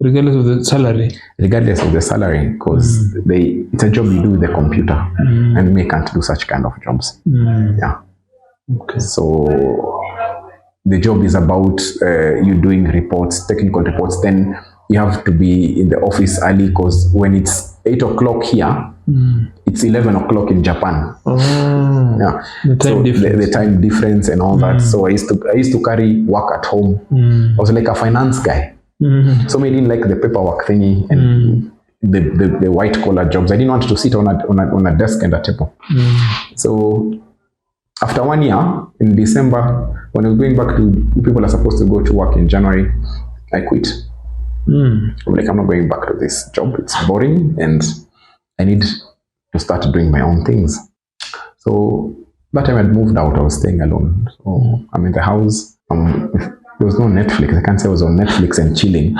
Regardless of the salary. Regardless of the salary, because it's a job you do with the computer, and me can't do such kind of jobs. Yeah. Okay. So the job is about you doing reports, technical reports. Then you have to be in the office early, because when it's 8 o'clock here, it's 11 o'clock in Japan. Yeah. The time difference. The time difference and all that. So I used to carry work at home. I was like a finance guy. So I didn't like the paperwork thingy and the white collar jobs. I didn't want to sit on a desk and a table. So after 1 year, in December, when I was going back to, people are supposed to go to work in January, I quit. I'm like, I'm not going back to this job. It's boring and I need to start doing my own things. So that time I'd moved out, I was staying alone. So I'm in the house. There was no Netflix. I can't say I was on Netflix and chilling.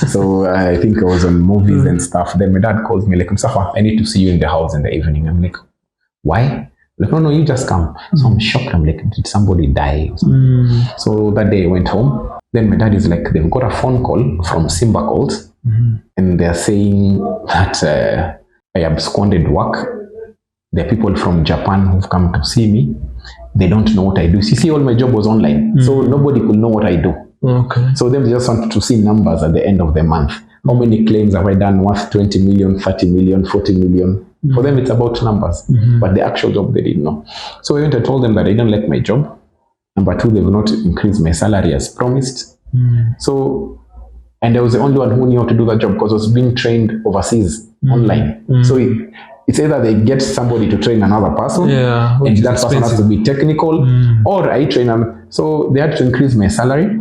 So I think I was on movies and stuff. Then my dad calls me like, Mustafa, I need to see you in the house in the evening. I'm like, why? Like, no, you just come. So I'm shocked. I'm like, did somebody die or something? So that day I went home. Then my dad is like, they've got a phone call from Simba Calls, and they're saying that I absconded work. There are people from Japan who've come to see me. They don't know what I do. You see, all my job was online, so nobody could know what I do. Okay. So they just wanted to see numbers at the end of the month. How many claims have I done worth 20 million, 30 million, 40 million? For them, it's about numbers, but the actual job they didn't know. So I went and told them that I didn't like my job. Number two, they've not increased my salary as promised. So, and I was the only one who knew how to do that job, because I was being trained overseas online. So it's either they get somebody to train another person, and that person has to be technical, or I train them. So they had to increase my salary.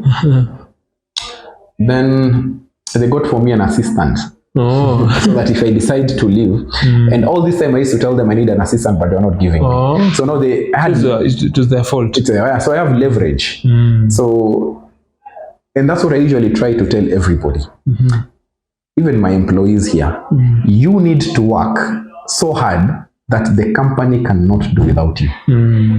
Then they got for me an assistant. So that if I decide to leave, and all this time I used to tell them I need an assistant, but they're not giving me. So now it was their fault. So I have leverage. So, and that's what I usually try to tell everybody. Even my employees here, you need to work so hard that the company cannot do without you.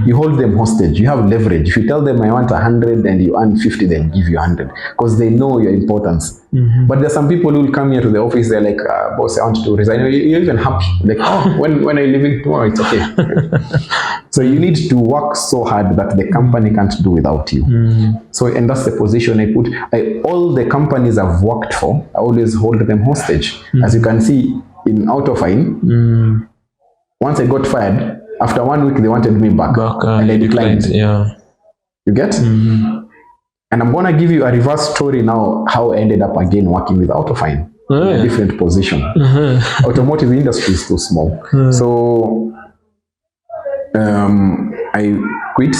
You hold them hostage. You have leverage. If you tell them I want 100 and you earn 50, they'll give you 100, because they know your importance. But there's some people who will come here to the office. They're like, boss, I want to resign. You're even happy. Like, oh, when are you leaving tomorrow? It's okay. So you need to work so hard that the company can't do without you. So, and that's the position I put. All the companies I've worked for, I always hold them hostage. As you can see in Autofine, once I got fired, after 1 week, they wanted me back and I declined. You get? And I'm going to give you a reverse story now, how I ended up again working with Autofine in a different position. Automotive industry is too small. So I quit.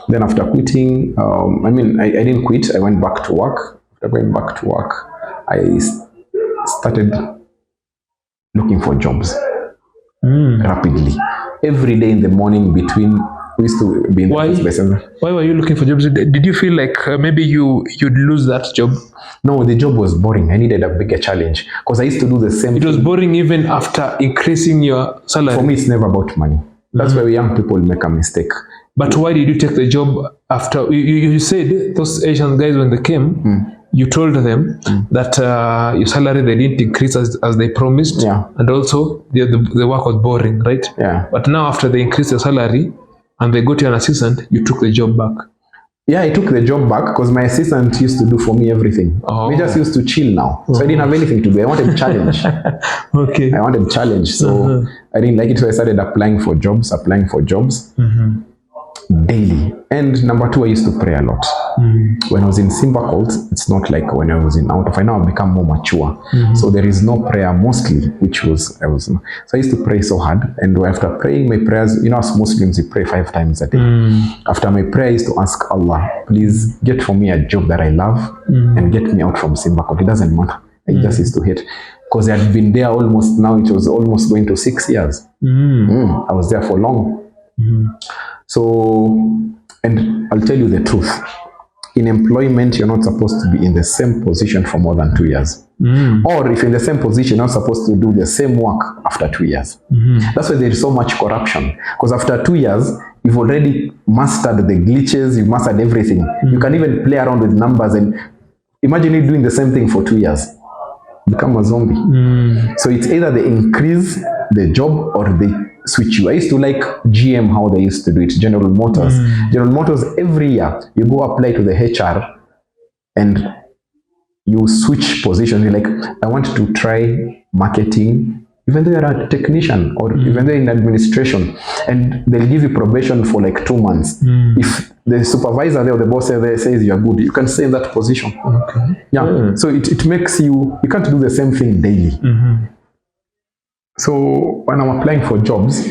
Then after quitting, I didn't quit. I went back to work. After going back to work, I started looking for jobs. Rapidly. Every day in the morning we used to be in the Why were you looking for jobs? Did you feel like maybe you'd lose that job? No, the job was boring. I needed a bigger challenge, because I used to do the same thing. It was boring even after increasing your salary? For me, it's never about money. That's where young people make a mistake. But why did you take the job after? You said those Asian guys, when they came, you told them that your salary, they didn't increase as they promised, and also the work was boring, right? But now after they increased the salary and they got you an assistant, you took the job back. I took the job back because my assistant used to do for me everything. We just used to chill now. So I didn't have anything to do. I wanted challenge. I wanted challenge. So I didn't like it. So I started applying for jobs daily. And number two, I used to pray a lot. When I was in Simba Calls, it's not like when I was in Autofine. Now I've become more mature. So there is no prayer mostly, So I used to pray so hard. And after praying my prayers, as Muslims, we pray 5 times a day. After my prayer, I used to ask Allah, please get for me a job that I love and get me out from Simba Calls. It doesn't matter. I just used to hate. Because I had been there it was almost going to 6 years. I was there for long. So, and I'll tell you the truth. In employment, you're not supposed to be in the same position for more than 2 years. Or if you're in the same position, you're not supposed to do the same work after 2 years. That's why there is so much corruption. Because after 2 years, you've already mastered the glitches, you've mastered everything. You can even play around with numbers, and imagine you doing the same thing for 2 years. become a zombie. So it's either they increase the job or they switch you. I used to like GM, how they used to do it, General Motors. General Motors, every year, you go apply to the HR and you switch positions. You're like, I want to try marketing, even though you're a technician or even though you're in administration, and they'll give you probation for like 2 months. If the supervisor there or the boss there says you're good, you can stay in that position. Okay. Yeah. So it makes you can't do the same thing daily. So when I'm applying for jobs,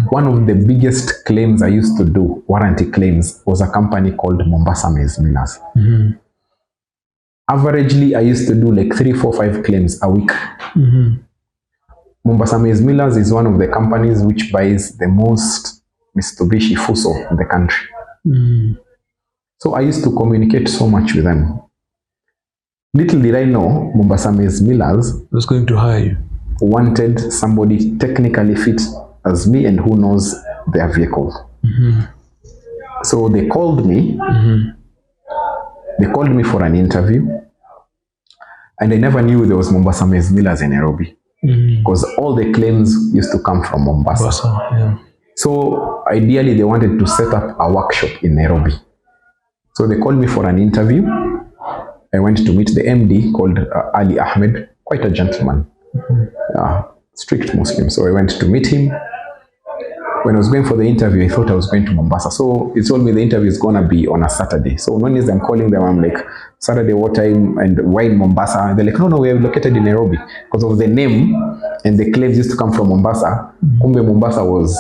one of the biggest claims I used to do, warranty claims, was a company called Mombasa Maize Millers. Averagely, I used to do like 3, 4, 5 claims a week. Mombasa Maize Millers is one of the companies which buys the most Mitsubishi Fuso in the country. So I used to communicate so much with them. Little did I know, Mombasa Maize Millers was going to hire you. Wanted somebody technically fit as me and who knows their vehicles. So they called me. They called me for an interview, and I never knew there was Mombasa Maize Millers in Nairobi, because all the claims used to come from Mombasa. So ideally they wanted to set up a workshop in Nairobi. So they called me for an interview. I went to meet the MD called Ali Ahmed, quite a gentleman, strict Muslim. So I went to meet him. When I was going for the interview, I thought I was going to Mombasa. So he told me the interview is going to be on a Saturday. So when I'm calling them, I'm like, Saturday, what time and why in Mombasa? And they're like, no, we are located in Nairobi. Because of the name and the claims used to come from Mombasa. Kumbe Mombasa was,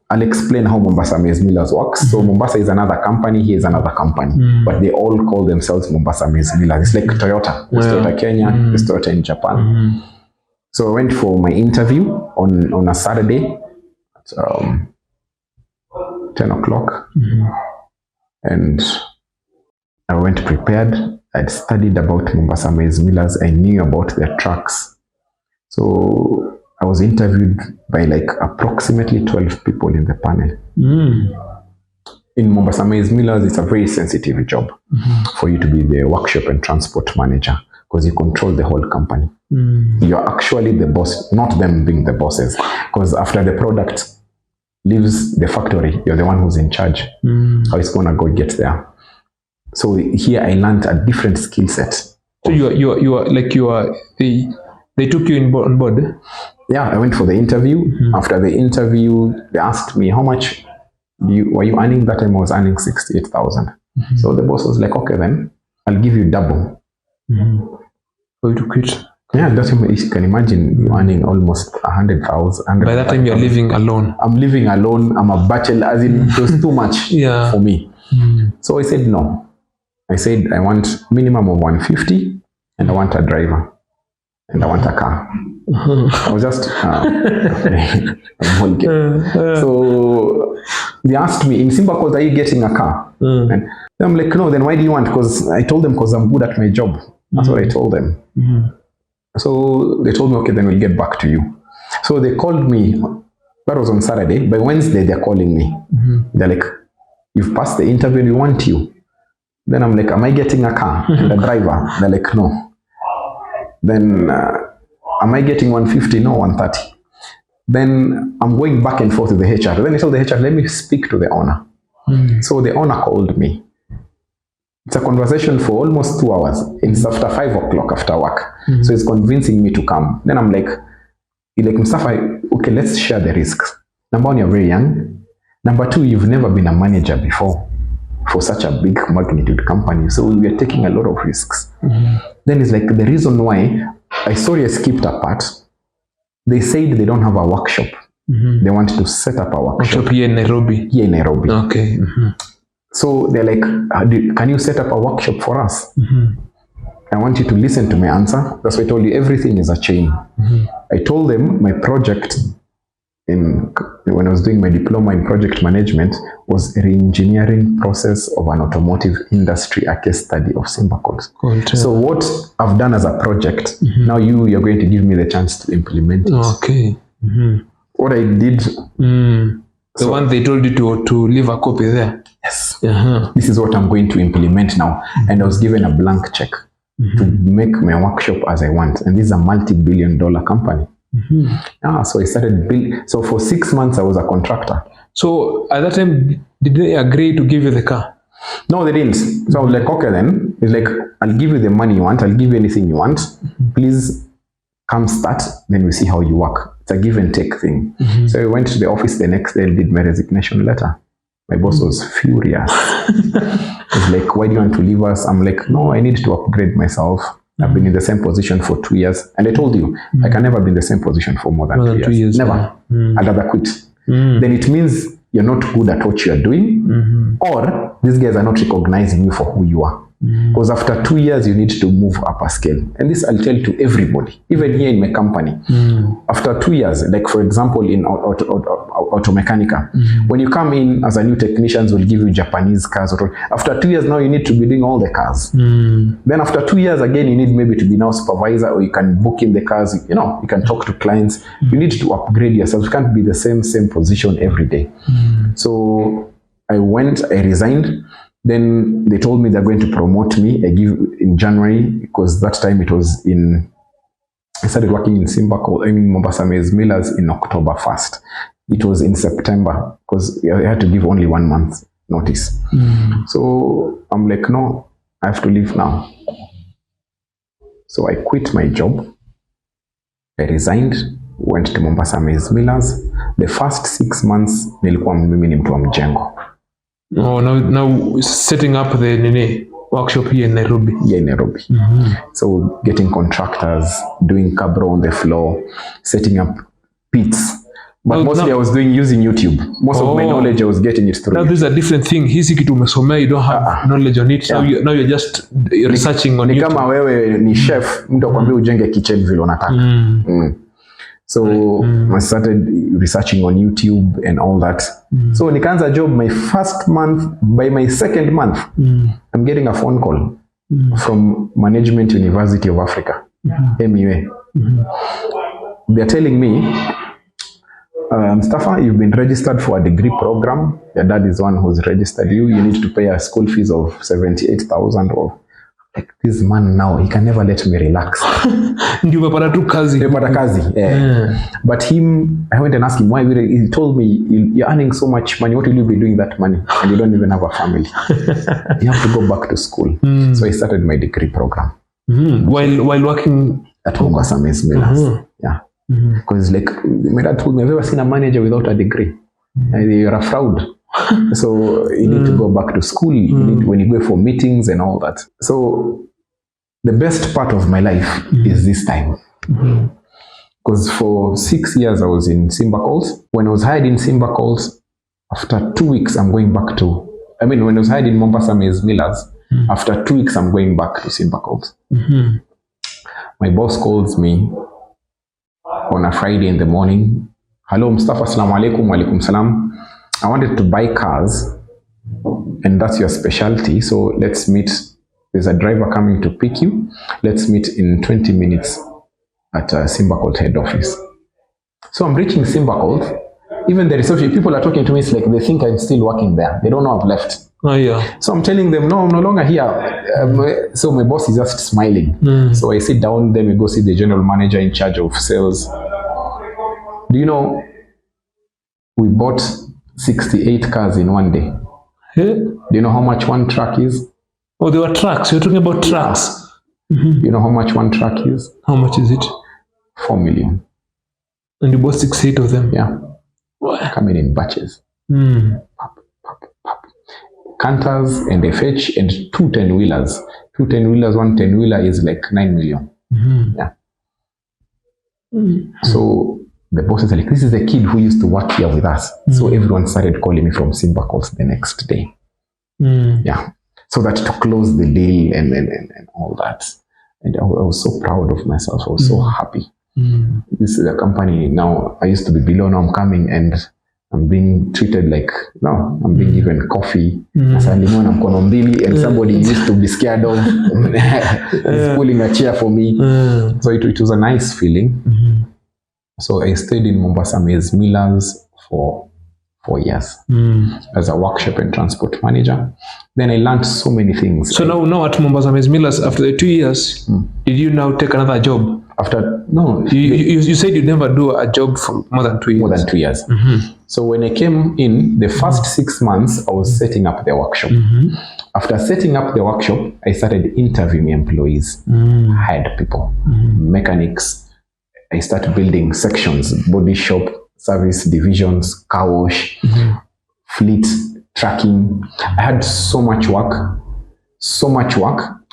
I'll explain how Mombasa Maize Millers works. So Mombasa is another company, he is another company. But they all call themselves Mombasa Maize Millers. It's like Toyota. There's Toyota Kenya, there's Toyota in Japan. So I went for my interview on a Saturday. 10 o'clock, and I went prepared. I'd studied about Mombasa Maize Millers. I knew about their trucks. So I was interviewed by like approximately 12 people in the panel. In Mombasa Maize Millers, it's a very sensitive job for you to be the workshop and transport manager, because you control the whole company. You're actually the boss, not them being the bosses, because after the product leaves the factory, you're the one who's in charge. How it's gonna go get there. So here I learned a different skill set. So they took you on board? Yeah, I went for the interview. After the interview, they asked me how much were you earning. That time I was earning 68,000. So the boss was like, okay, then I'll give you double. For you to quit. Yeah, that time you can imagine you earning almost 100,000. By that time you're living alone. I'm living alone. I'm a bachelor, as in it was too much for me. So I said no. I said I want minimum of 150, and I want a driver, and I want a car. I was just so they asked me, in Simba Calls, are you getting a car? And I'm like, no. Then why do you want? Because I told them, because I'm good at my job. That's what I told them. So they told me, okay, then we'll get back to you. So they called me. That was on Saturday. By Wednesday, they're calling me. They're like, you've passed the interview, we want you. Then I'm like, am I getting a car and a driver? They're like, no. Then am I getting 150? No, 130. Then I'm going back and forth with the HR. Then I told the HR, let me speak to the owner. So the owner called me. It's a conversation for almost 2 hours. It's after 5 o'clock after work. So it's convincing me to come. Then I'm like, Mustafa, okay, let's share the risks. Number one, you're very young. Number two, you've never been a manager before for such a big magnitude company. So we are taking a lot of risks. Then it's like, the reason why, I skipped a part. They said they don't have a workshop. They want to set up a workshop. Here in Nairobi? Here in Nairobi. Okay. So they're like, can you set up a workshop for us? I want you to listen to my answer. That's why I told you everything is a chain. I told them my project when I was doing my diploma in project management was re-engineering process of an automotive industry, a case study of Simba Calls. So what I've done as a project, now you're going to give me the chance to implement it. Okay. What I did... The one they told you to leave a copy there. Yes. This is what I'm going to implement now. And I was given a blank check. to make my workshop as I want. And this is a multi-billion-dollar company. So I started building. So for 6 months, I was a contractor. So at that time, did they agree to give you the car? No, they didn't. So I was like, okay then. It's like, I'll give you the money you want. I'll give you anything you want. Please come start. Then we see how you work. It's a give and take thing. So I went to the office the next day and did my resignation letter. My boss was furious. He's like, why do you want to leave us? I'm like, no, I need to upgrade myself. I've been in the same position for 2 years. And I told you, I can never be in the same position for more than 2 years. Never. I'd rather quit. Then it means you're not good at what you're doing, or these guys are not recognizing you for who you are. Because after 2 years, you need to move up a scale. And this I'll tell to everybody, even here in my company. After 2 years, like for example, in Automechanica, when you come in as a new technician, we'll give you Japanese cars. After 2 years, now you need to be doing all the cars. Then after 2 years, again, you need maybe to be now supervisor, or you can book in the cars. You know, you can talk to clients. You need to upgrade yourself. You can't be the same position every day. So I resigned. Then they told me they're going to promote me in January, because that time it was I started working in Mombasa Maize Millers in October 1st. It was in September, because I had to give only 1 month notice. So I'm like, no, I have to leave now. So I quit my job. I resigned, went to Mombasa Maize Millers. The first 6 months, nilikuwa mimi ni mtu wa mjengo. Oh, now setting up the workshop here in Nairobi. Yeah, in Nairobi. So getting contractors, doing cabro on the floor, setting up pits. But mostly I was using YouTube. Most of my knowledge I was getting it through. Now this is a different thing. Hisi kitu umesomea, you don't have knowledge on it. Yeah. Now you're just researching on YouTube. Ni kama wewe ni chef, mtu akwambia ujenge kitchen vile unataka. So I started researching on YouTube and all that. So nikaanza job my first month. By my second month, I'm getting a phone call from Management University of Africa, MUA. They're telling me, Mustafa, you've been registered for a degree program. Your dad is the one who's registered you. You need to pay a school fees of 78,000 or like this man now, he can never let me relax. Ndio umepata tu kazi. Nimepata kazi. But I went and asked him why. He told me, you're earning so much money. What will you be doing that money? And you don't even have a family. You have to go back to school. So I started my degree program. While working at Mombasa Maize Millers. Yeah. Because like my dad told me, I've never seen a manager without a degree. You're a fraud. So you need to go back to school. When you go for meetings and all that. So the best part of my life is this time. Because for 6 years I was in Simba Calls. When I was hired in Simba Calls, after 2 weeks I'm going back to, when I was hired in Mombasa Maize Millers, after 2 weeks I'm going back to Simba Calls. My boss calls me on a Friday in the morning. Hello, Mustafa, assalamu alaikum, wa alaikum salam. I wanted to buy cars, and that's your specialty. So let's meet. There's a driver coming to pick you. Let's meet in 20 minutes at Simba Calls head office. So I'm reaching Simba Calls. Even the reception, people are talking to me. It's like they think I'm still working there. They don't know I've left. Oh yeah. So I'm telling them, no, I'm no longer here. So my boss is just smiling. So I sit down. Then we go see the general manager in charge of sales. Do you know, we bought 68 cars in one day. Do you know how much one truck is? Oh, there were trucks. You're talking about trucks. You know how much one truck is? How much is it? 4 million. And you bought 68 of them? Yeah. Wow. Coming in batches. Pop, pop, pop. Canters and a fetch and 2 10-wheelers. 2 10-wheelers, 1 10-wheeler is like 9 million. Yeah. So the bosses are like, this is the kid who used to work here with us. So everyone started calling me from Simba Calls the next day. Yeah. So that to close the deal and all that. And I was so proud of myself. I was so happy. This is a company now. I used to be below. Now I'm coming and I'm being treated like, no, I'm being given coffee. And somebody used to be scared of is pulling a chair for me. So it was a nice feeling. So I stayed in Mombasa Maize Millers for 4 years as a workshop and transport manager. Then I learned so many things. So now at Mombasa Maize Millers, after the 2 years, did you now take another job? You said you never do a job for more than 2 years. More than 2 years. So when I came in, the first 6 months, I was setting up the workshop. After setting up the workshop, I started interviewing employees, hired people, mechanics. I started building sections, body shop, service divisions, car wash, fleet, tracking. I had so much work.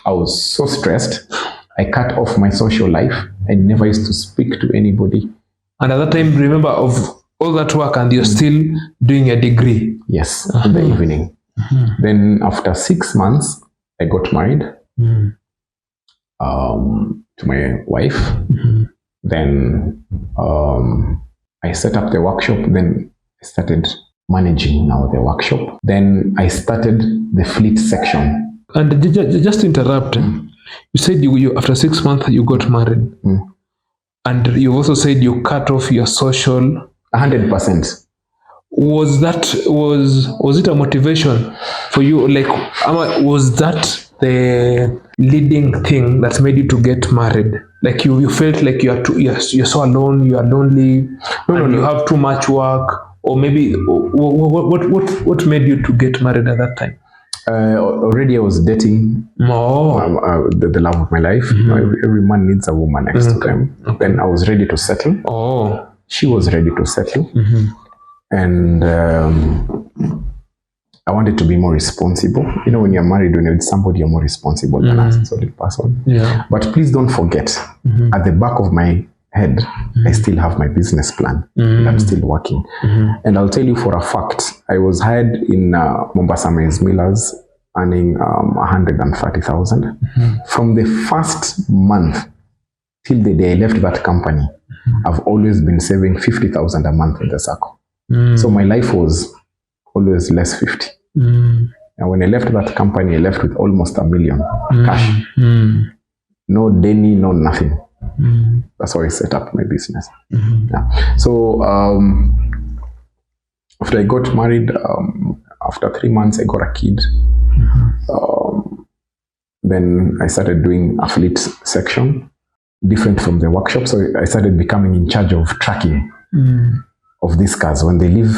I was so stressed. I cut off my social life. I never used to speak to anybody. And at that time, remember of all that work and you're still doing a degree. Yes, in the evening. Then after 6 months, I got married to my wife. Then I set up the workshop. Then I started managing now the workshop. Then I started the fleet section. And just to interrupt, you said you after 6 months you got married. And you also said you cut off your social 100%. Was it a motivation for you? Like, was that the leading thing that made you to get married? Like you felt like you're so alone, you are lonely, you have too much work, or maybe what made you to get married at that time? Already I was dating the love of my life. Every man needs a woman next to them. Then I was ready to settle. She was ready to settle. And I wanted to be more responsible. You know, when you're married, when you're with somebody, you're more responsible than a solid person. But please don't forget, at the back of my head, I still have my business plan. And I'm still working. And I'll tell you for a fact, I was hired in Mombasa Maize Millers, earning 130,000. From the first month till the day I left that company, I've always been saving 50,000 a month in the circle. So my life was always less 50. And when I left that company, I left with almost $1 million cash. No Denny, no nothing. That's how I set up my business. So after I got married, after 3 months, I got a kid. Then I started doing a fleet section, different from the workshop. So I started becoming in charge of tracking of these cars. When they leave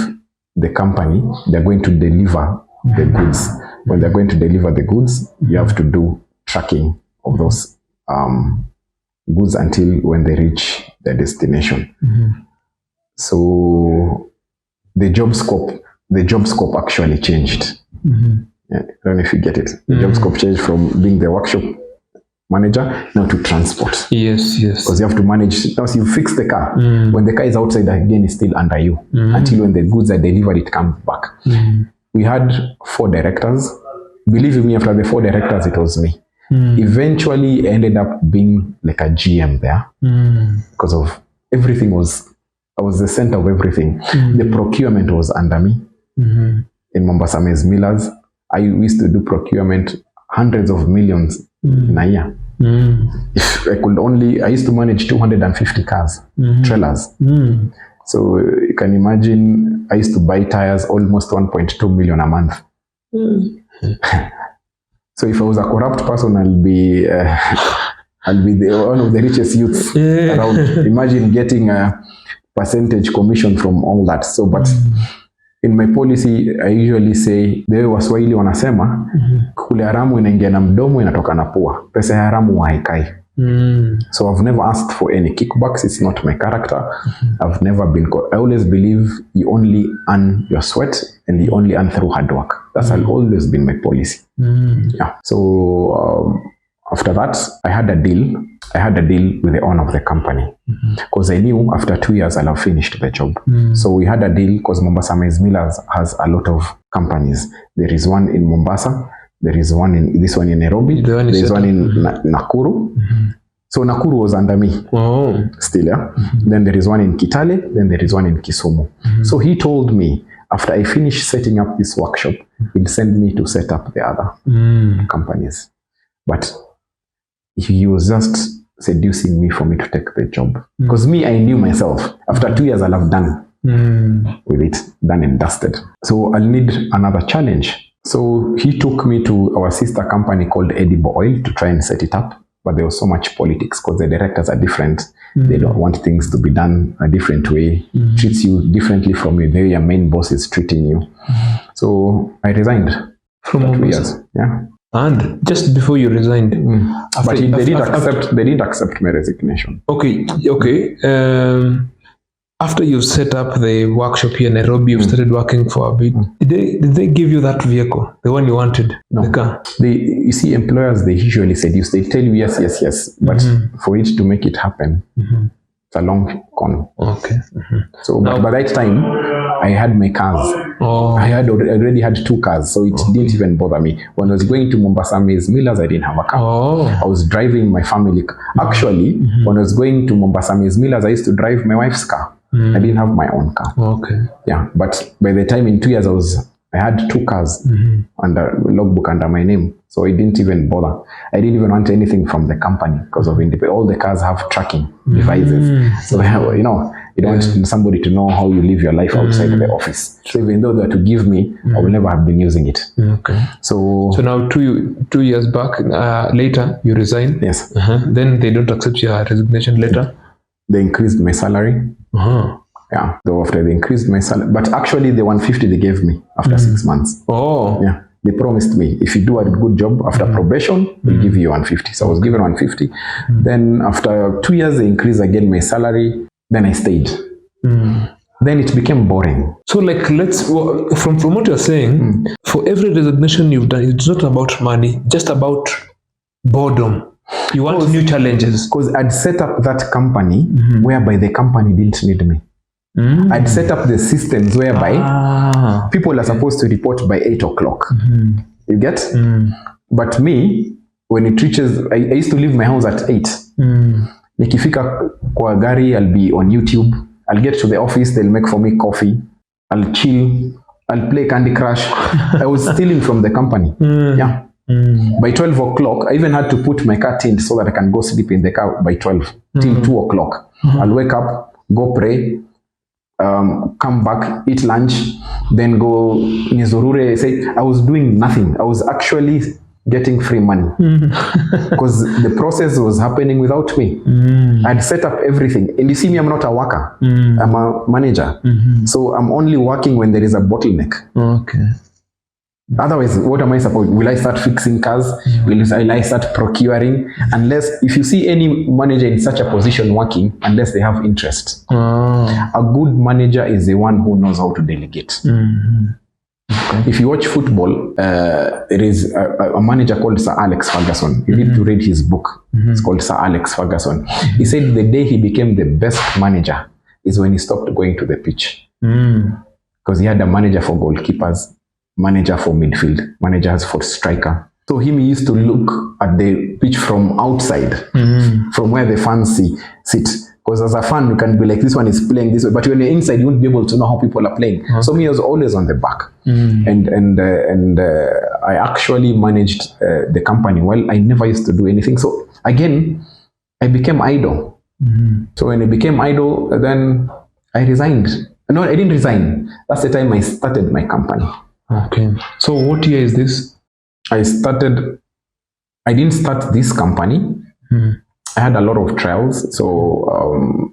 the company, they're going to deliver the goods. When they're going to deliver the goods, you have to do tracking of those goods until when they reach their destination. So the job scope actually changed. I don't know if you get it. The job scope changed from being the workshop manager now to transport. Yes. Because you have to manage. Now, you fix the car. When the car is outside, again, it's still under you until when the goods are delivered, it comes back. We had 4 directors. Believe me, after the 4 directors, it was me. Eventually, I ended up being like a GM there because of everything I was the center of everything. The procurement was under me. In Mombasa Maize Millers, I used to do procurement hundreds of millions in a year. If I used to manage 250 cars, trailers. So you can imagine, I used to buy tires almost 1.2 million a month. So if I was a corrupt person, I'll be one of the richest youths around. Imagine getting a percentage commission from all that. So, but in my policy, I usually say, the way Waswahili wanasema, kule haramu inaingia na mdomo inatoka na pua. Pesa ya haramu haikai. So I've never asked for any kickbacks. It's not my character. I've never been I always believe you only earn your sweat and you only earn through hard work. That's always been my policy. So after that, I had a deal with the owner of the company because I knew after 2 years I'll have finished the job. So we had a deal because Mombasa Maize Millers has a lot of companies. There is one in Mombasa. There is one in Nairobi. There is one in Nakuru. So Nakuru was under me still. Then there is one in Kitale. Then there is one in Kisumu. So he told me after I finish setting up this workshop, he'll send me to set up the other companies. But he was just seducing me for me to take the job. Because me, I knew myself. After 2 years, I'll have done. with it done and dusted. So I'll need another challenge. So he took me to our sister company called Edible Oil to try and set it up. But there was so much politics because the directors are different. They don't want things to be done a different way. Treats you differently from you. The way your main boss is treating you. So I resigned From 2 years. Yeah. And just before you resigned, But they didn't accept my resignation. Okay. After you set up the workshop here in Nairobi, you started working for a bit. Did they give you that vehicle, the one you wanted, No. the car? You see, employers, they usually said, they tell you yes, but for it to make it happen, it's a long con. Okay. So but by that time, I had my cars. I already had 2 cars, so it didn't even bother me. When I was going to Mombasa Maize Millers, I didn't have a car. I was driving my family. Actually, when I was going to Mombasa Maize Millers, I used to drive my wife's car. I didn't have my own car. Okay. Yeah, but by the time in 2 years, I had 2 cars under logbook under my name, so I didn't even bother. I didn't even want anything from the company because of all the cars have tracking devices. So you don't want somebody to know how you live your life outside of the office. So even though they were to give me, I will never have been using it. Okay. So now 2 years back, later you resign. Yes. Then they don't accept your resignation letter. They increased my salary. Yeah, though after they increased my salary, but actually the 150 they gave me after 6 months. Yeah, they promised me if you do a good job after probation, we'll give you 150. So I was given 150. Then after 2 years, they increased again my salary. Then I stayed. Then it became boring. So like from what you're saying, for every resignation you've done, it's not about money, just about boredom. You want new challenges. Because I'd set up that company whereby the company didn't need me. I'd set up the systems whereby people are supposed to report by 8 o'clock. You get? But me, when it reaches, I used to leave my house at 8. Nikifika kwa gari, I'll be on YouTube. I'll get to the office, they'll make for me coffee. I'll chill. I'll play Candy Crush. I was stealing from the company. Yeah. By 12 o'clock, I even had to put my car tint so that I can go sleep in the car by 12 till 2 o'clock. I'll wake up, go pray, come back, eat lunch, then go Nizurure. Say I was doing nothing. I was actually getting free money because the process was happening without me. I'd set up everything. And you see me, I'm not a worker. I'm a manager. So I'm only working when there is a bottleneck. Okay. Otherwise, what am I supposed? Will I start fixing cars? Will I start procuring? Unless, if you see any manager in such a position working, unless they have interest. A good manager is the one who knows how to delegate. Okay. If you watch football, there is a manager called Sir Alex Ferguson. You need to read his book. It's called Sir Alex Ferguson. He said the day he became the best manager is when he stopped going to the pitch. Because he had a manager for goalkeepers, manager for midfield, managers for striker. So he used to look at the pitch from outside, from where the fans sit. Because as a fan, you can be like, this one is playing this way. But when you're inside, you won't be able to know how people are playing. So me, I was always on the back. And I actually managed the company well. I never used to do anything. So again, I became idle. So when I became idle, then I resigned. No, I didn't resign. That's the time I started my company. Okay. So what year is this? I didn't start this company. I had a lot of trials. So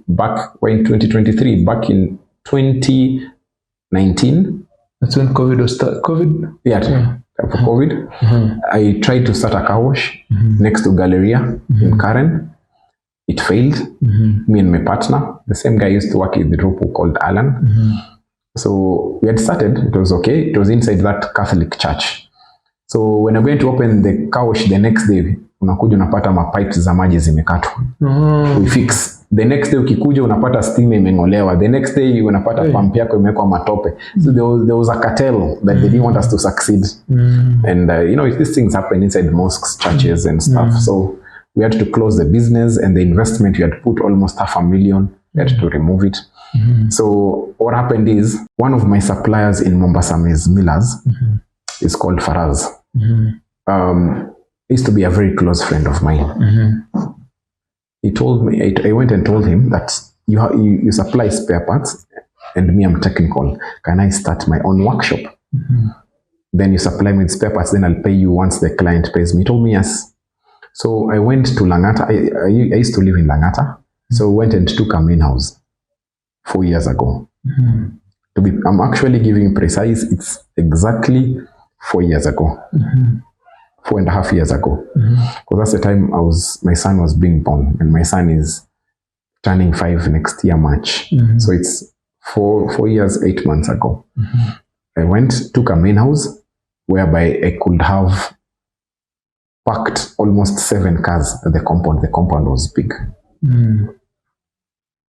back in 2023, back in 2019. That's when COVID was started. COVID? Yeah. For COVID. I tried to start a car wash next to Galleria in Karen. It failed. Me and my partner, the same guy used to work in the Rupu called Alan. So we had started, it was okay. It was inside that Catholic church. So when I'm going to open the car wash the next day, unakuja unapata mapipes za maji zimekatwa. We fix. The next day ukikuja unapata steam imeng'olewa. The next day unapata pump yako imewekwa matope. So there was a cartel that they didn't want us to succeed. And these things happen inside mosques, churches and stuff. So we had to close the business, and the investment we had put almost $500,000. We had to remove it. So what happened is, one of my suppliers in Mombasa Maize Millers is called Faraz. He used to be a very close friend of mine. He told me, I went and told him that you supply spare parts and me, I'm technical. Can I start my own workshop? Then you supply me with spare parts, then I'll pay you once the client pays me. He told me yes. So I went to Langata. I used to live in Langata. So I went and took a main house 4 years ago. I'm actually giving precise, it's exactly 4 years ago. 4.5 years ago. Because that's the time my son was being born, and my son is turning 5 next year, March. So it's 4 years, 8 months ago. I took a main house whereby I could have parked almost 7 cars at the compound. The compound was big.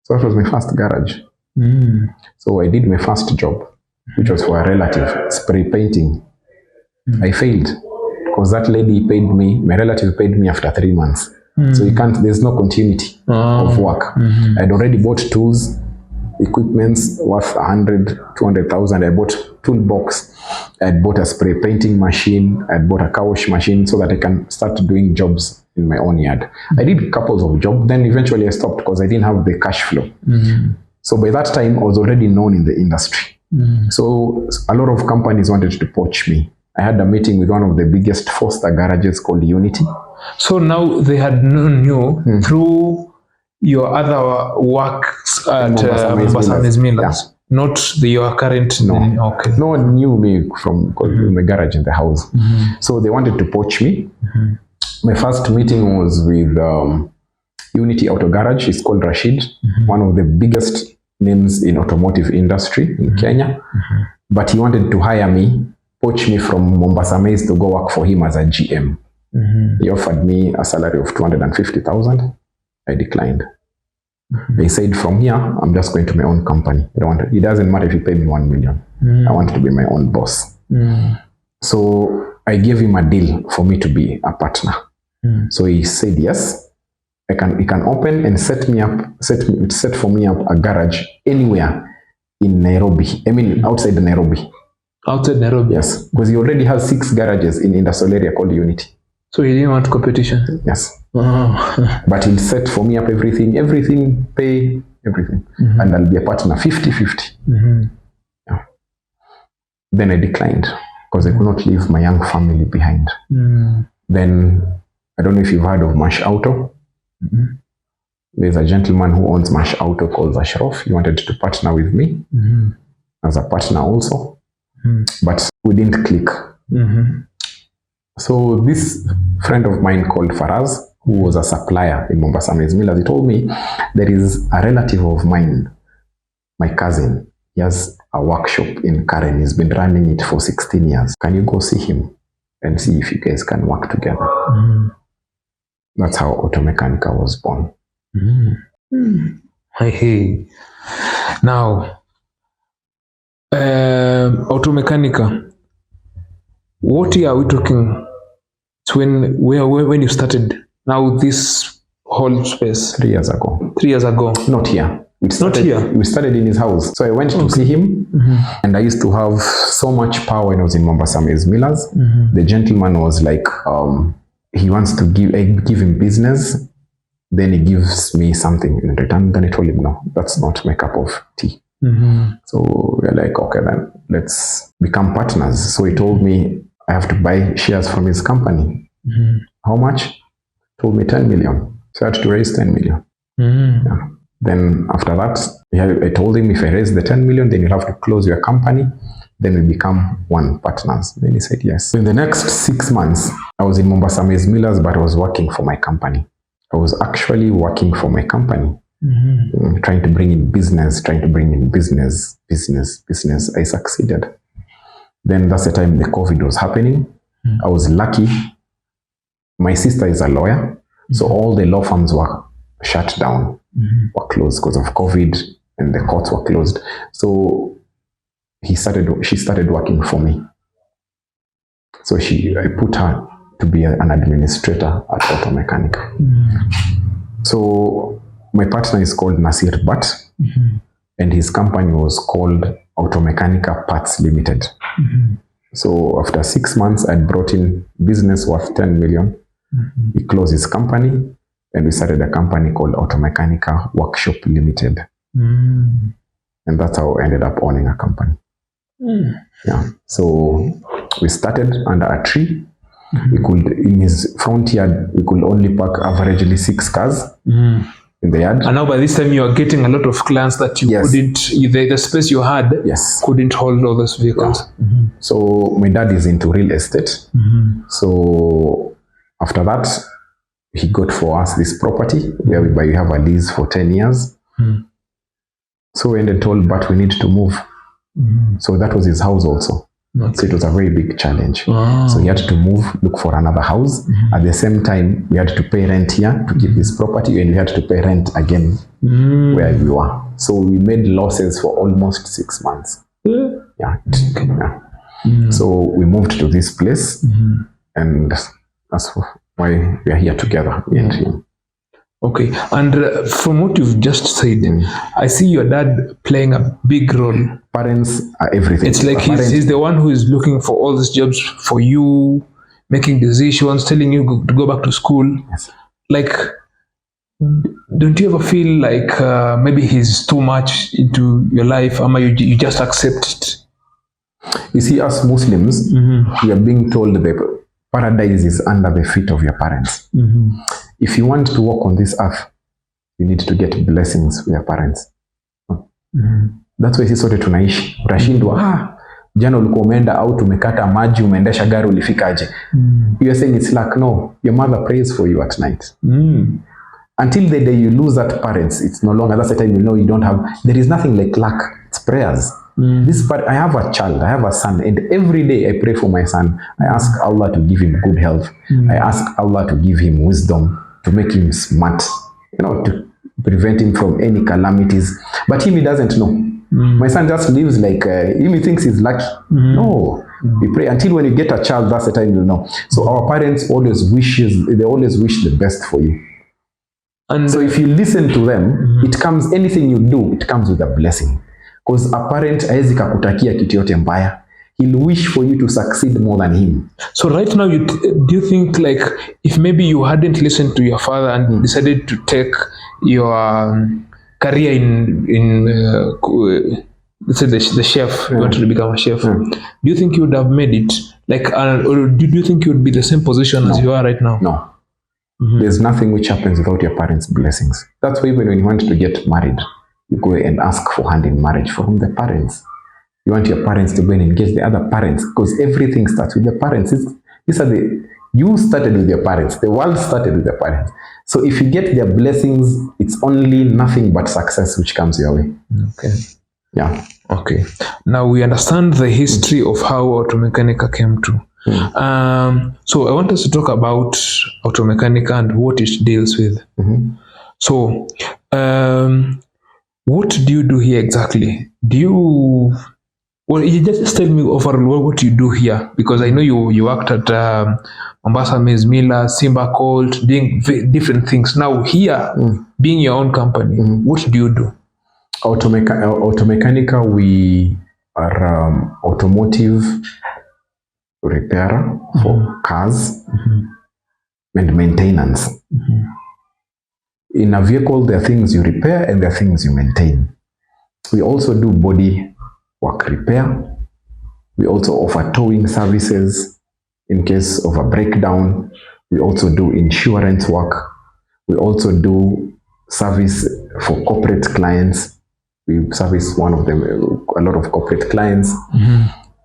So that was my first garage. So I did my first job, which was for a relative, spray painting. I failed because that lady paid me, my relative paid me after 3 months. So there's no continuity of work. I'd already bought tools, equipments worth 100, 200,000. I bought toolbox. I bought a spray painting machine. I bought a car wash machine so that I can start doing jobs in my own yard. I did couples of jobs. Then eventually I stopped because I didn't have the cash flow. So by that time, I was already known in the industry. So a lot of companies wanted to poach me. I had a meeting with one of the biggest Foster garages called Unity. So now they had known you through your other works at Mombasa Maize Millers, not your current. No. Okay. No one knew me from my garage in the house. So they wanted to poach me. My first meeting was with Unity Auto Garage. It's called Rashid, one of the biggest names in automotive industry in Kenya. But he wanted to hire me, poach me from Mombasa Maize to go work for him as a GM. He offered me a salary of 250,000. I declined. They said, from here, I'm just going to my own company. It doesn't matter if you pay me 1 million. I want to be my own boss. So I gave him a deal for me to be a partner. So he said, yes, he can open and set for me up a garage anywhere in Nairobi. I mean, outside Nairobi. Outside Nairobi? Yes, because he already has 6 garages in industrial area called Unity. So he didn't want competition? Yes. But he'll set for me up everything, pay everything. And I'll be a partner, 50-50. Yeah. Then I declined because I could not leave my young family behind. Then, I don't know if you've heard of Mash Auto. There's a gentleman who owns Mash Auto called Ashraf. He wanted to partner with me as a partner also. But we didn't click. So this friend of mine called Faraz, who was a supplier in Mombasa Maize Millers, he told me there is a relative of mine, my cousin. He has a workshop in Karen. He's been running it for 16 years. Can you go see him and see if you guys can work together? That's how Automechanica was born. Hey. Now, Automechanica, what year are we talking? It's when you started now this whole space? 3 years ago. 3 years ago. Not here. We started in his house. So I went to see him, and I used to have so much power when I was in Mombasa Maize Millers. The gentleman was like, he wants to give him business, then he gives me something in return. Then I told him, no, that's not my cup of tea. So we're like, okay, then let's become partners. So he told me I have to buy shares from his company. How much? Told me 10 million. So I had to raise 10 million. Yeah. Then after that, I told him if I raise the 10 million, then you'll have to close your company. Then we become one partners. Then he said yes. So in the next 6 months, I was in Mombasa Maize Millers, but I was working for my company. I was actually working for my company. Trying to bring in business. I succeeded. Then that's the time the COVID was happening. I was lucky. My sister is a lawyer. So all the law firms were shut down, were closed because of COVID, and the courts were closed. So she started working for me. So I put her to be an administrator at Automechanica. So my partner is called Nasir Butt, and his company was called Automechanica Parts Limited. So after 6 months, I brought in business worth 10 million. He closed his company, and we started a company called Automechanica Workshop Limited. And that's how I ended up owning a company. Yeah. So we started under a tree. We could, in his front yard, we could only park averagely 6 cars in the yard. And now by this time you are getting a lot of clients that you couldn't, the space you had couldn't hold all those vehicles. So my dad is into real estate. So after that, he got for us this property whereby we have a lease for 10 years. So we ended told, but we need to move. So that was his house also. So it was a very big challenge. So he had to move, look for another house. At the same time, we had to pay rent here to keep this property, and we had to pay rent again where we were. So we made losses for almost 6 months. So we moved to this place, and that's why we are here together, me and him. Okay, and from what you've just said, I see your dad playing a big role. Parents are everything. It's like he's the one who is looking for all these jobs for you, making decisions, telling you to go back to school. Like, don't you ever feel like maybe he's too much into your life, or you just accept it? You see, as Muslims, we are being told that paradise is under the feet of your parents. If you want to walk on this earth, you need to get blessings with your parents. That's why sisi sote tunaishi. Utashindwa, jana ulikuwa umeenda au tumekata maji, umeendesha gari, ulifikaje? You are saying it's luck. No, your mother prays for you at night. Until the day you lose that parents, it's no longer. That's the time you know you don't have. There is nothing like luck. It's prayers. I have a child, I have a son, and every day I pray for my son. I ask Allah to give him good health. I ask Allah to give him wisdom, to make him smart, to prevent him from any calamities. But he doesn't know. My son just lives like he thinks he's lucky. No, we pray until when you get a child, that's the time you know. So our parents always wish the best for you. And so if you listen to them, it comes, anything you do, it comes with a blessing. Because a parent haezi kakutakia kitu yote mbaya. He'll wish for you to succeed more than him. So right now, do you think like if maybe you hadn't listened to your father and decided to take your career in let's say the chef, you wanted to become a chef, do you think you would have made it? Like, or do you think you would be the same position as you are right now? No. There's nothing which happens without your parents' blessings. That's why even when you want to get married, you go and ask for hand in marriage from the parents. You want your parents to go and engage the other parents, because everything starts with the parents. You started with your parents. The world started with the parents. So if you get their blessings, it's only nothing but success which comes your way. Okay. Yeah. Okay. Now we understand the history of how Automechanica came to. So I want us to talk about Automechanica and what it deals with. So, what do you do here exactly? You just tell me overall what you do here, because I know you worked at Mombasa Maize Miller, Simba Colt, doing different things. Now here, being your own company, what do you do? Automechanica, we are automotive repairer for cars and maintenance. In a vehicle, there are things you repair and there are things you maintain. We also do body work repair. We also offer towing services in case of a breakdown. We also do insurance work. We also do service for corporate clients. We service a lot of corporate clients.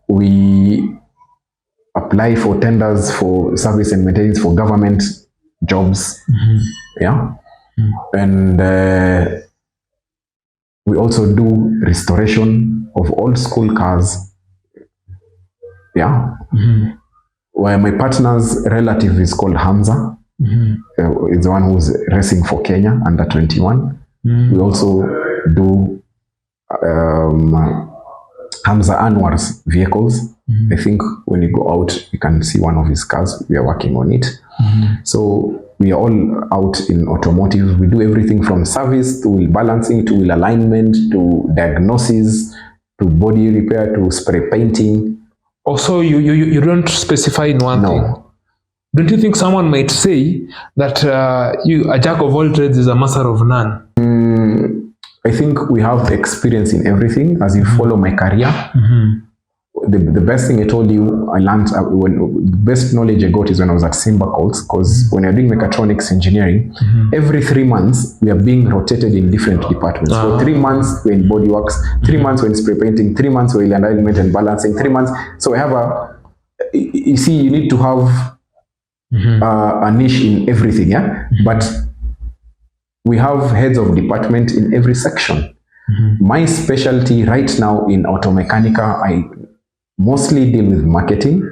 We apply for tenders for service and maintenance for government jobs. And we also do restoration of old school cars. Where my partner's relative is called Hamza. He's the one who's racing for Kenya under 21. We also do Hamza Anwar's vehicles. I think when you go out, you can see one of his cars. We are working on it. So we are all out in automotive. We do everything from service to wheel balancing to wheel alignment to diagnosis to body repair to spray painting. Also, you don't specify in one thing. Don't you think someone might say that a jack of all trades is a master of none? I think we have experience in everything. As you follow my career, the best thing I told you, I learned the best knowledge I got is when I was at Simbacol, because when you're doing mechatronics engineering, every 3 months we are being rotated in different departments. For 3 months we're in bodyworks, 3 months we're in spray painting, 3 months we're in alignment and balancing, 3 months. So I have you see, you need to have a niche in everything, yeah. But we have heads of department in every section. My specialty right now in Automechanica, I mostly deal with marketing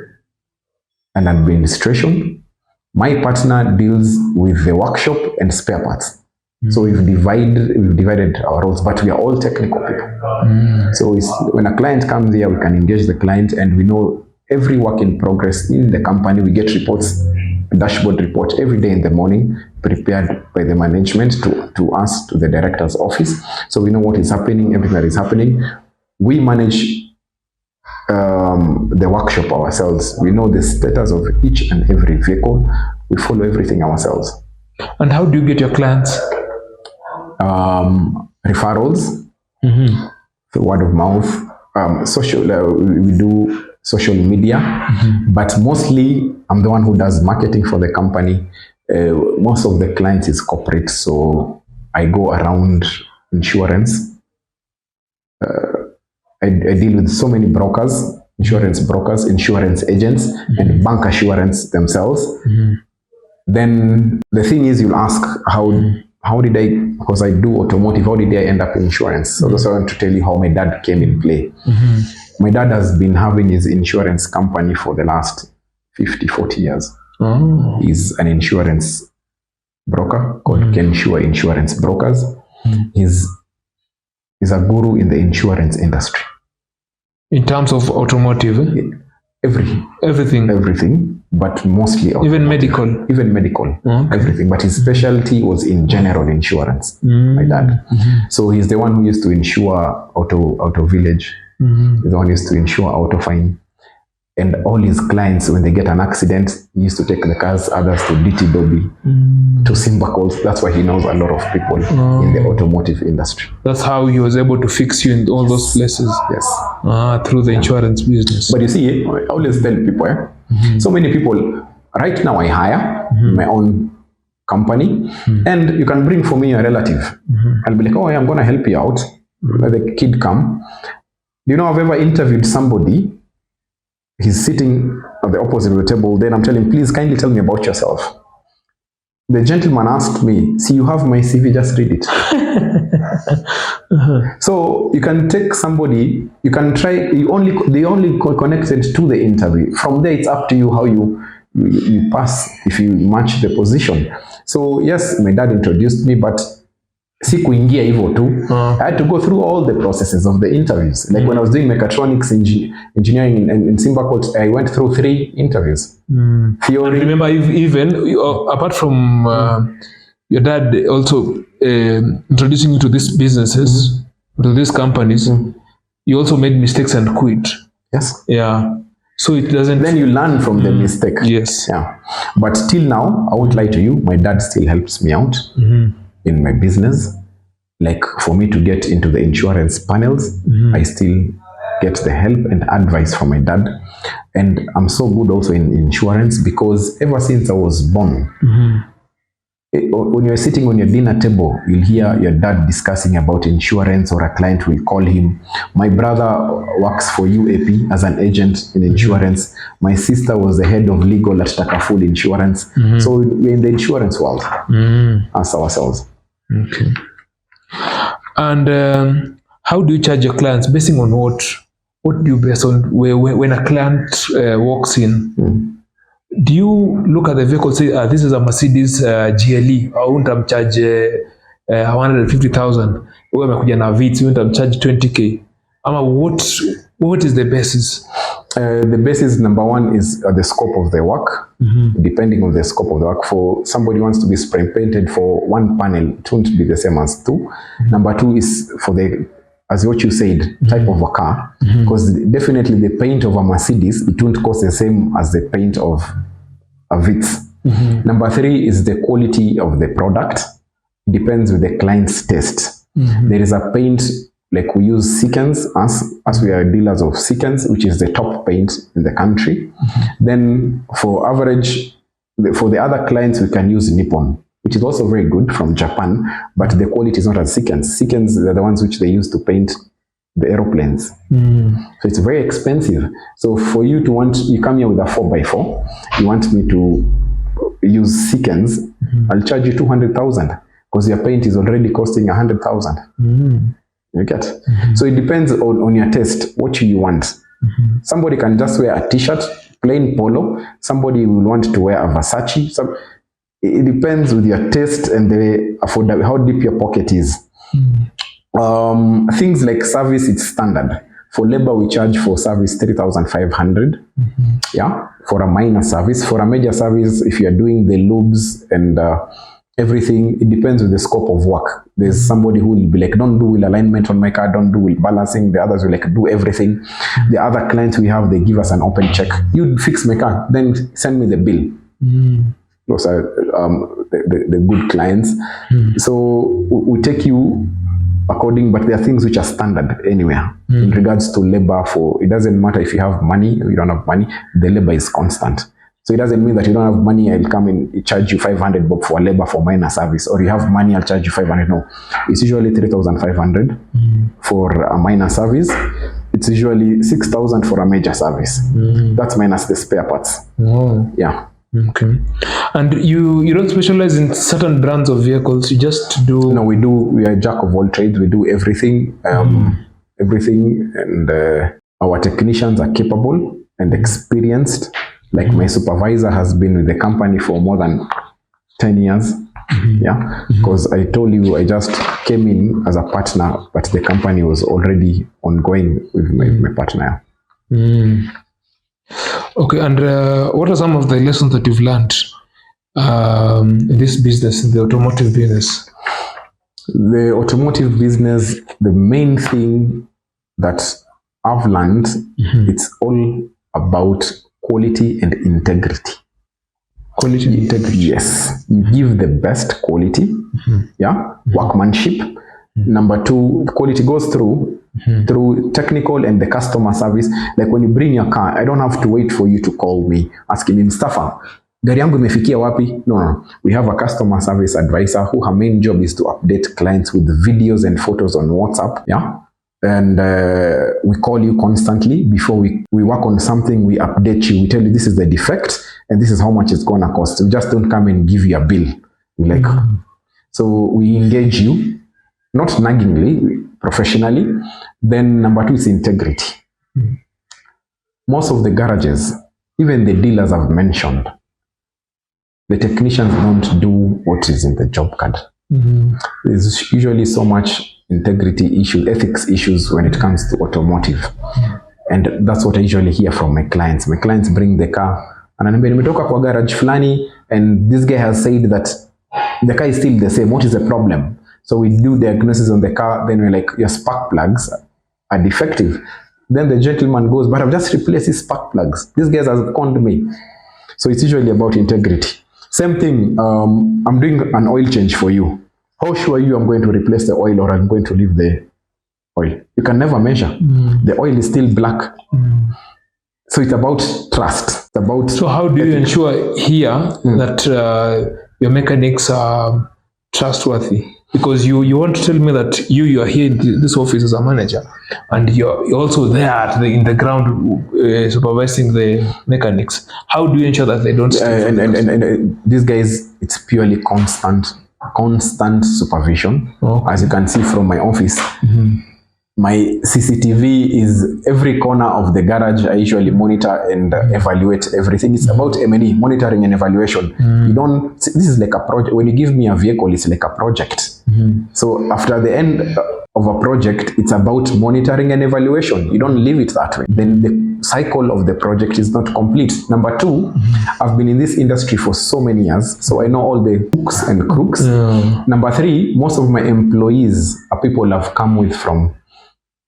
and administration. My partner deals with the workshop and spare parts. So we've divided our roles, but we are all technical people. So when a client comes here, we can engage the client, and we know every work in progress in the company. We get reports, a dashboard report every day in the morning, prepared by the management to us, to the director's office. So we know what is happening, everything that is happening. We manage the workshop ourselves. We know the status of each and every vehicle. We follow everything ourselves. And how do you get your clients? Referrals, so word of mouth, social. We do social media, but mostly I'm the one who does marketing for the company. Most of the clients is corporate, so I go around insurance. I deal with so many brokers, insurance agents, and bank assurance themselves. Then the thing is, you'll ask, how did I, because I do automotive, how did I end up in insurance? So that's why I want to tell you how my dad came in play. My dad has been having his insurance company for the last 40 years. He's an insurance broker called Kensure Insurance Brokers. He's a guru in the insurance industry. In terms of automotive? Everything, but mostly automotive. Even medical, everything. But his specialty was in general insurance, my dad. So he's the one who used to insure Auto Village. He's the one who used to insure Autofine. And all his clients, when they get an accident, he used to take the cars, others to DT Dobby, to Simbacol. That's why he knows a lot of people in the automotive industry. That's how he was able to fix you in all those places? Yes. Through the insurance business. But you see, I always tell people, so many people, right now I hire my own company, and you can bring for me a relative. I'll be like, oh, I'm going to help you out. Let the kid come. You know, I've ever interviewed somebody. He's sitting at the opposite of the table. Then I'm telling him, please kindly tell me about yourself. The gentleman asked me, see, you have my CV, just read it. So you can take somebody, you can try, they only connected to the interview. From there, it's up to you how you pass, if you match the position. So yes, my dad introduced me, but sikuingia hivyo tu. I had to go through all the processes of the interviews. Like when I was doing mechatronics engineering in Simbacol, I went through 3 interviews. Theory. And remember, even apart from your dad also introducing you to these businesses, to these companies, you also made mistakes and quit. Yes. Yeah. So it doesn't. Then you learn from the mistake. Yes. Yeah. But till now, I won't lie to you, my dad still helps me out. In my business, like for me to get into the insurance panels, I still get the help and advice from my dad. And I'm so good also in insurance because ever since I was born, when you're sitting on your dinner table, you'll hear your dad discussing about insurance, or a client will call him. My brother works for UAP as an agent in insurance. My sister was the head of legal at Takaful Insurance. So we're in the insurance world as ourselves. Okay. And how do you charge your clients? Basing on what? What do you base on? When a client walks in, do you look at the vehicle, say, this is a Mercedes GLE, I won't charge 150,000. Wewe amekuja na Vitz, you won't charge 20k. What is the basis? The basis, number one, is the scope of the work. Depending on the scope of the work, for somebody wants to be spray painted for 1 panel, it won't be the same as 2. Number 2 is for the, as what you said, type of a car, because definitely the paint of a Mercedes, it won't cost the same as the paint of a Vitz. Number 3 is the quality of the product. It depends with the client's taste. There is a paint, like we use Seekens, as we are dealers of Seekens, which is the top paint in the country. Then for the other clients, we can use Nippon, which is also very good, from Japan, but the quality is not as Seekens. Seekens are the ones which they use to paint the aeroplanes. So it's very expensive. So for you come here with a 4x4, you want me to use Seekens, I'll charge you 200,000 because your paint is already costing 100,000. You get? So it depends on your taste, what you want. Somebody can just wear a t-shirt, plain polo. Somebody will want to wear a Versace. It depends with your taste and how deep your pocket is. Things like service, it's standard. For labor, we charge for service 3,500. Yeah, for a minor service. For a major service, if you are doing the lubes and everything, it depends with the scope of work. There's somebody who will be like, don't do wheel alignment on my car, don't do wheel balancing. The others will like do everything. The other clients we have, they give us an open check. You fix my car, then send me the bill. Those are the good clients. So we take you according, but there are things which are standard anywhere. In regards to labor, it doesn't matter if you have money or you don't have money, the labor is constant. So it doesn't mean that you don't have money, I'll come and charge you 500 bob for labor for minor service, or you have money, I'll charge you 500. No, it's usually 3,500 for a minor service. It's usually 6,000 for a major service. That's minus the spare parts. Yeah. Okay. And you don't specialize in certain brands of vehicles, you just do... No, we are a jack of all trades. We do everything, everything, and our technicians are capable and experienced. Like my supervisor has been with the company for more than 10 years. Yeah, because I told you I just came in as a partner, but the company was already ongoing with my partner. Okay, and what are some of the lessons that you've learned in this business, in the automotive business? The automotive business, the main thing that I've learned, it's all about quality and integrity. Quality and integrity. Yes, you give the best quality, workmanship. Number two, quality goes through technical and the customer service. Like when you bring your car, I don't have to wait for you to call me asking me, Mustafa, gari yangu imefikia wapi? No. We have a customer service advisor who her main job is to update clients with videos and photos on WhatsApp. Yeah. And we call you constantly before we work on something. We update you. We tell you this is the defect and this is how much it's gonna cost. We just don't come and give you a bill. So we engage you, not naggingly, professionally. Then number two is integrity. Most of the garages, even the dealers I've mentioned, the technicians don't do what is in the job card. There's usually so much integrity issues, ethics issues when it comes to automotive. And that's what I usually hear from my clients. My clients bring the car and anambia nimetoka kwa garage fulani and this guy has said that the car is still the same. What is the problem? So we do diagnosis on the car, then we're like, your spark plugs are defective. Then the gentleman goes, but I've just replaced his spark plugs. This guy has conned me. So it's usually about integrity. Same thing, I'm doing an oil change for you. How sure are you I'm going to replace the oil or I'm going to leave the oil? You can never measure. The oil is still black. So it's about trust. It's about... So how do you ensure here that your mechanics are trustworthy? Because you want to tell me that you are here in this office as a manager and you're also there in the ground supervising the mechanics. How do you ensure that they don't steal? And these guys, it's purely constant supervision. As you can see from my office, my CCTV is every corner of the garage. I usually monitor and evaluate everything. It's about M&E, monitoring and evaluation. You don't, this is like a project. When you give me a vehicle, it's like a project. So after the end of a project, it's about monitoring and evaluation. You don't leave it that way. Then the cycle of the project is not complete. Number two, I've been in this industry for so many years, so I know all the hooks and crooks. Number three, most of my employees are people I've come with from,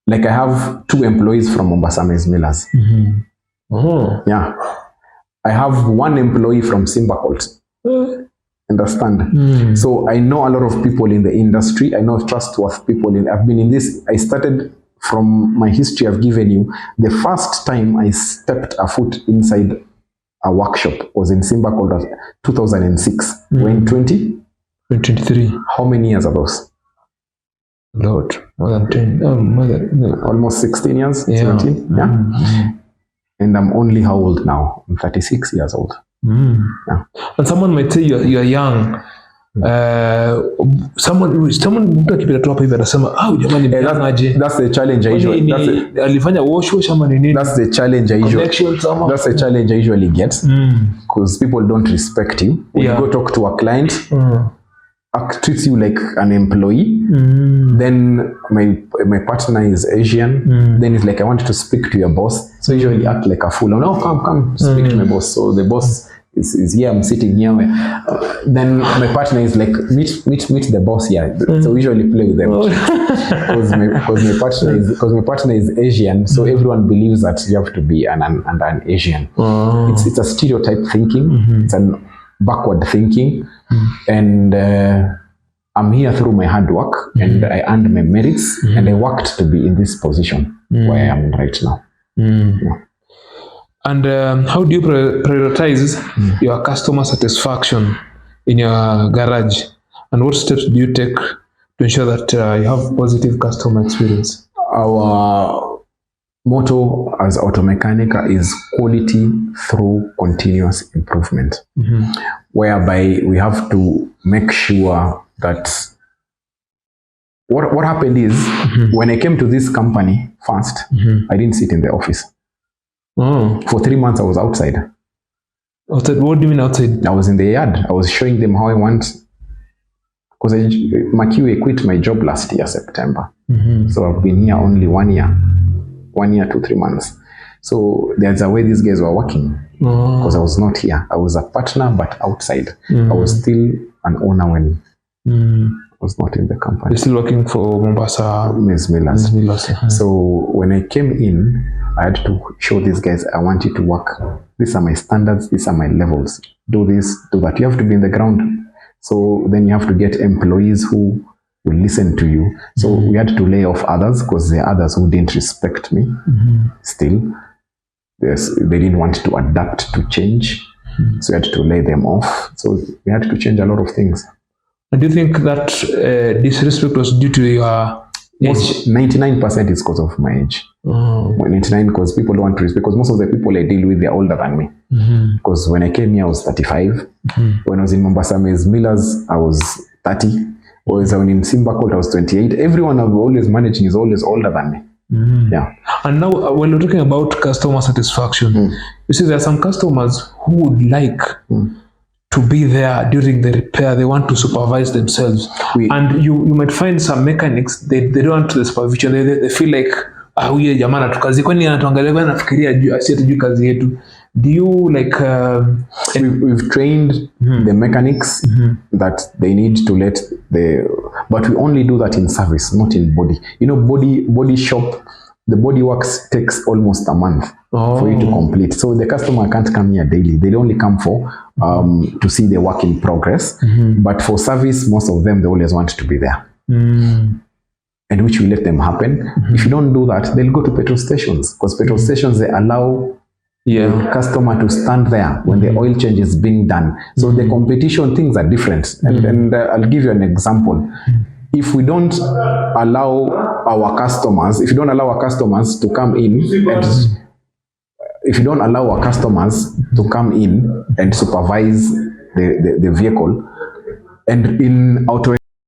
like I have 2 employees from Mombasa Maize Millers. Yeah. I have 1 employee from Simba Colt. Understand? So I know a lot of people in the industry. I know trustworthy people. I've been in this. I started from my history I've given you. The first time I stepped a foot inside a workshop was in Simba College, 2006. When 2023. How many years are those? Lord, more than 10. Almost 16 years. Yeah. 17. Yeah. And I'm only how old now? I'm 36 years old. Yeah. And someone might say you're young. Someone mtu akipita tu hapa hivi anasema jamani aje. That's the challenge I usually alifanya wash ama nini. That's the challenge I usually get, because people don't respect you when you go talk to a client. Treats you like an employee. Then my partner is Asian. Then it's like, I want to speak to your boss. So usually act like a fool. No, come speak to my boss. So the boss is here, I'm sitting here. Then my partner is like, meet the boss here. So we usually play with them. Because my partner is Asian, so everyone believes that you have to be an Asian. It's a stereotype thinking. It's an backward thinking. And I'm here through my hard work, and I earned my merits, and I worked to be in this position where I am right now. Yeah. And how do you prioritize your customer satisfaction in your garage? And what steps do you take to ensure that you have positive customer experience? Our motto as Auto Mechanica is quality through continuous improvement, whereby we have to make sure that what happened is when I came to this company first, I didn't sit in the office. For 3 months I was outside. Outside? What do you mean outside? I was in the yard. I was showing them how I want, because I quit my job last year, September. So I've been here only 1 year. 1 year to 3 months. So there's a way these guys were working, because I was not here. I was a partner, but outside. I was still an owner when I was not in the company. You're still working for Mombasa? Ms. Millers. So when I came in, I had to show these guys, I want you to work. These are my standards. These are my levels. Do this, do that. You have to be in the ground. So then you have to get employees who will listen to you. So we had to lay off others, because there are others who didn't respect me. Still, they didn't want to adapt to change. So we had to lay them off. So we had to change a lot of things. And do you think that disrespect was due to your age? 99% is because of my age. 99 because people don't want to respect, because most of the people I deal with, they're older than me. Because when I came here, I was 35. When I was in Mombasa Ms. Millers, I was 30. When in Simba College, I was 28. Everyone I've always managing is always older than me. Yeah. And now, when we're talking about customer satisfaction, you see, there are some customers who would like to be there during the repair. They want to supervise themselves. And you might find some mechanics, they don't want the supervision. They feel like, huyo jamaa anatukazi, kwani anatuangalia kwani anafikiria asiyetujui kazi yetu. Do you like we've trained the mechanics that they need to but we only do that in service, not in body. You know, body shop, the body works takes almost a month for you to complete. So the customer can't come here daily. They only come for to see the work in progress. But for service, most of them, they always want to be there. And which will let them happen. If you don't do that, they'll go to petrol stations, because petrol stations, they allow the customer to stand there when the oil change is being done. So the competition things are different. And I'll give you an example. If we don't allow our customers, to come in, and if you don't allow our customers to come in and supervise the vehicle, and in auto